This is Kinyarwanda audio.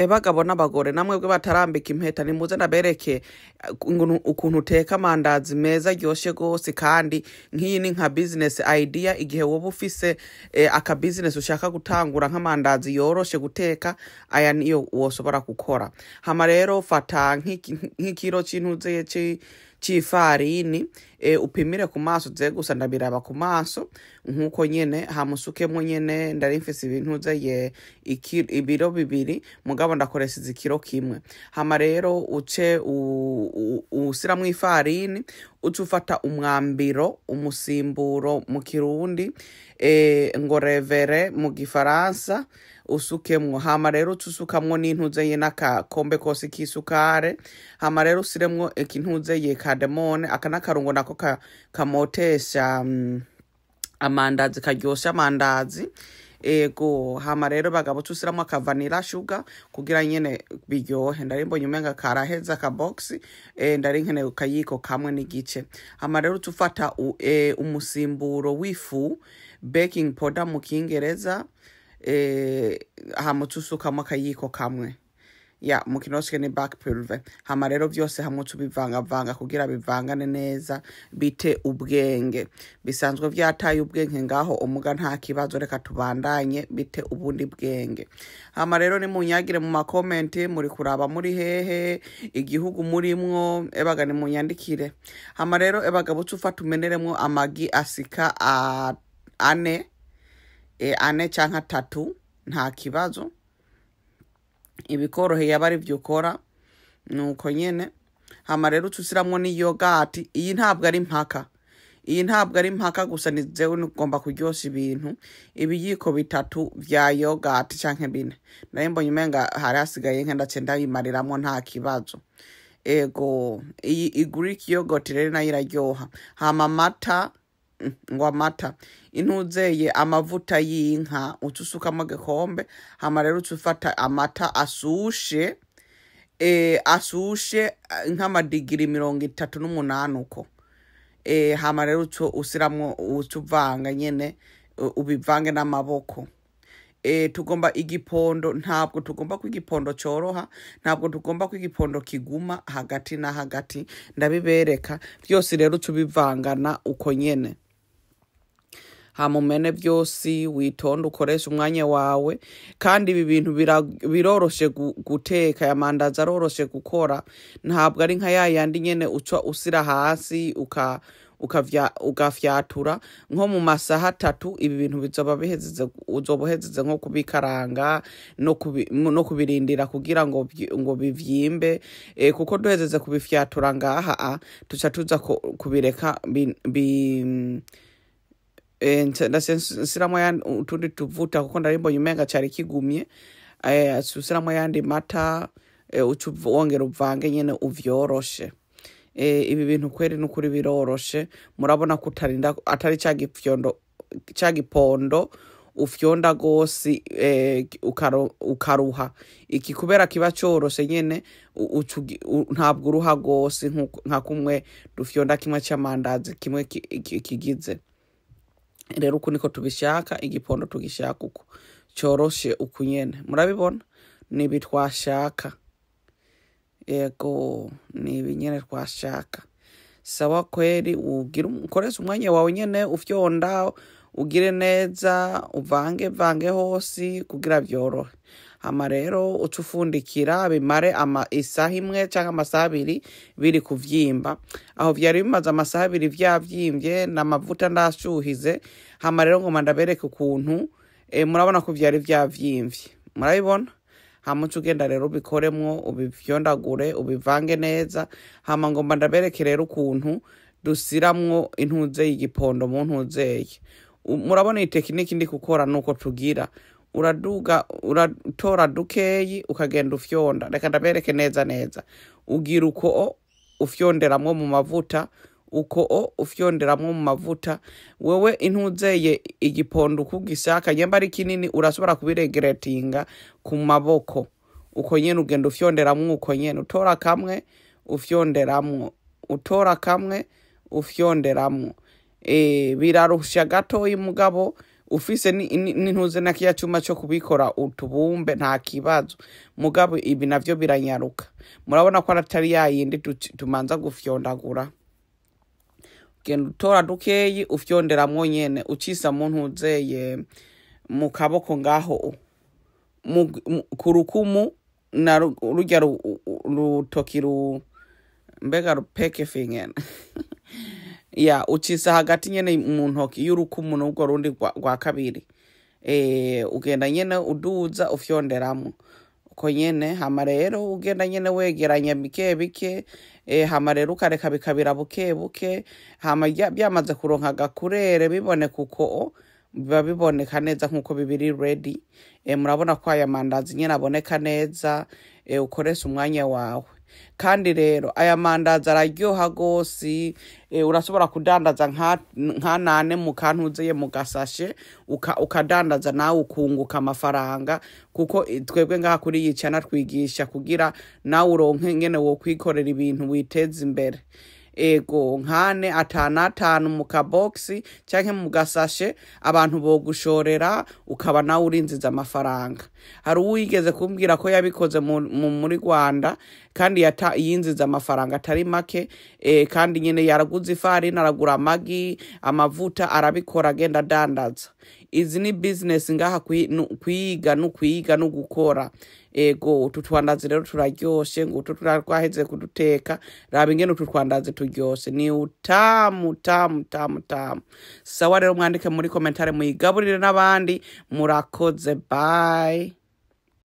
Bagabo n'abagore namwe bwe batarambika impeta nimuze nabereke ukuntu uteka amandazi meza ryoshe gose kandi nk'iyi ni nka business idea igihe wowe ufise aka business ushaka gutangura nk'amandazi yoroshe guteka aya niyo wosobora gukora. Hama rero fata nk'ikiro c'intuze c'ifarini upimire ku maso ze gusa ndabiraba ku maso nkuko nyene hamusukemwo nyene ndari mfise ibintuze ibiro 2 mugabo ndakoresha ikiro kimwe. Hama rero uce usiramwo ifarini uce ufata umwambiro umusimburo mu kirundi ngo revere mu gifaransa usukemwo. Hama rero usukamwo n'intuze ye n'akakombe kose k'isukare. Hama rero usiremwo ikintuze ye kademone aka n'akarungo nako kamotesha amandazi karyosha amandazi. Hama rero bagabo tusiramwo aka vanilla sugar kugira nyene biryohe. Ndari mbonye umenga karaheza ka box ndari nkene ukayiko kamwe n'igice. Hama rero tufata umusimburo w'ifu baking powder mu Kingereza hama tusukamo akayiko kamwe mu kinoshke ni back pulver. Hama rero vyose hamwe tubivanga kugira bivangane neza bite ubwenge. Bisanzwe vyataye ubwenge ngaho umuga nta kibazo reka tubandanye bite ubundi bwenge. Hama rero ni munyagire mu comment muri kuraba muri hehe igihugu murimwo ni munyandikire. Hama rero bagabo tufata umeneremwo amagi asika 4 canke 3 nta kibazo ibikoroheye abari vyukora nuko nyene. Hama rero tusiramwo ni yogurt. Iyi ntabwo ari mpaka gusa nizewe nugomba kuryosha ibintu. Ibiyiko 3 vya yogurt canke 4 naye mbonye umenga hari hasigaye nke ndace ndayimariramwo nta kibazo. Iyi Greek yogurt rero nayo iraryoha. Hama amata intuzeye amavuta y'inka utusukamo gakombe. Hama rero tufata amata asushe nk'amadigiri 38 uko. Hama rero usiramwo utuvanga nyene ubivange n'amaboko. Tugomba igipondo ntabwo tugomba kwigipondo coroha ntabwo tugomba kwigipondo kiguma hagati na hagati ndabibereka byose rero tubivangana uko nyene. Hamumene byose witonda ukoresha umwanya wawe kandi ibi bintu biroroshe guteka. Ya mandazi aroroshe gukora ntabwo ari nka yandi nyene uca usira hasi ugafyatura nko mu masaha 3 ibi bintu uzobohezeze nko kubikaranga no kubirindira kugira ngo bivyimbe kuko duhezeze kubifyatura ngaha tuca tuza kubireka ndasiramo utundi tuvuta kuko ndarimbonye umenga cyari kigumye. Susiramo yandi mata wongera uvange nyene uvyoroshe. Ibi bintu kweri n'ukuri biroroshe murabona ko atari cagipondo ufyonda gose ukaruha. Iki kubera kiba coroshe nyene ntabwo uruha gose nka kumwe dufyonda kimwe c'amandazi kimwe kigize. Rero uko niko tubishaka igipondo tugishaka uko coroshe uko nyene murabibona nibi twashaka. Nibi nyene twashaka sawa kweri ukoresha umwanya wawe nyene ufyonda ugire neza uvange hose kugira vyorohe. Hama rero ucufundikira bimare isaha imwe canke amasaha 2 biri kuvyimba. Aho vyari bimaze amasaha 2 vyavyimbye n'amavuta ndashuhize. Hama rero ngo mandabereke ukuntu murabona ko vyari vyavyimbye murabibona. Hama ugenda rero ubikoremwo ubifyondagure ubivange neza. Hama ngo mandabereke rero ukuntu dusiramwo intuze y'igipondo mu ntuzeye. Murabona iyi tekiniki ndi gukora nuko tugira uratora dukeyi ukagenda ufyonda. Reka ndabereke neza ugira uko ufyonderamwo mu mavuta ufyonderamwo mu mavuta. Wewe intuzeye igipondo kugishaka nyamba ari kinini urashobora kubiregeretinga ku maboko uko nyene ugenda ufyonderamwo uko nyene utora kamwe ufyonderamwo birarusha gato y'umugabo ufise n'intuze na kiya cuma cyo kubikora utubumbe nta kibazo, mugabo ibi navyo biranyaruka. Murabona ko atari yayindi tumanza gufyondagura, genda utora dukeyi ufyonderamwo nyene ucisa mu ntuzeye mu kaboko ngaho ku rukumu na rujya rutoki mbega rupeke fingene ya ucisa hagati nyene mu ntoki y'urukumu n'ubwo rundi rwa kabiri, ugenda nyene uduza ufyonderamo uko nyene. Hama rero ugenda nyene wegeranya bike bike, hama rero ukareka bikabira buke buke, hama byamaze kuronka gakurere biboneka uko biba biboneka neza nkuko bibiri ready. Murabona ko aya mandazi nyene aboneka neza, ukoresha umwanya wawe. Kandi rero aya mandazi araryoha gose, urashobora kudandaza nka 8 mu kantuzeye mu gasashe ukadandaza nawe ukunguka amafaranga, kuko twebwe ngaha kuri yicana twigisha kugira nawe uronke ngene wo kwikorera ibintu witeza imbere. Ego nkane 5 mu kaboxi canke mu gasashe abantu bogushorera ukaba nawe urinziza amafaranga. Hari uwigeze kumbwira ko yabikoze muri Rwanda kandi yinziza amafaranga atari make, kandi nyene yaraguze ifarine, aragura amagi, amavuta, arabikora agenda dandaza. Izi ni business ngaha kwiga no gukora. Ego ututwandazi rero turaryoshe, ngo twaheze kuduteka, raba ingene ututwandazi turyoshe, ni utamu tamu. Sawa rero mwandike muri commentare muyigaburire n'abandi. Murakoze, bye.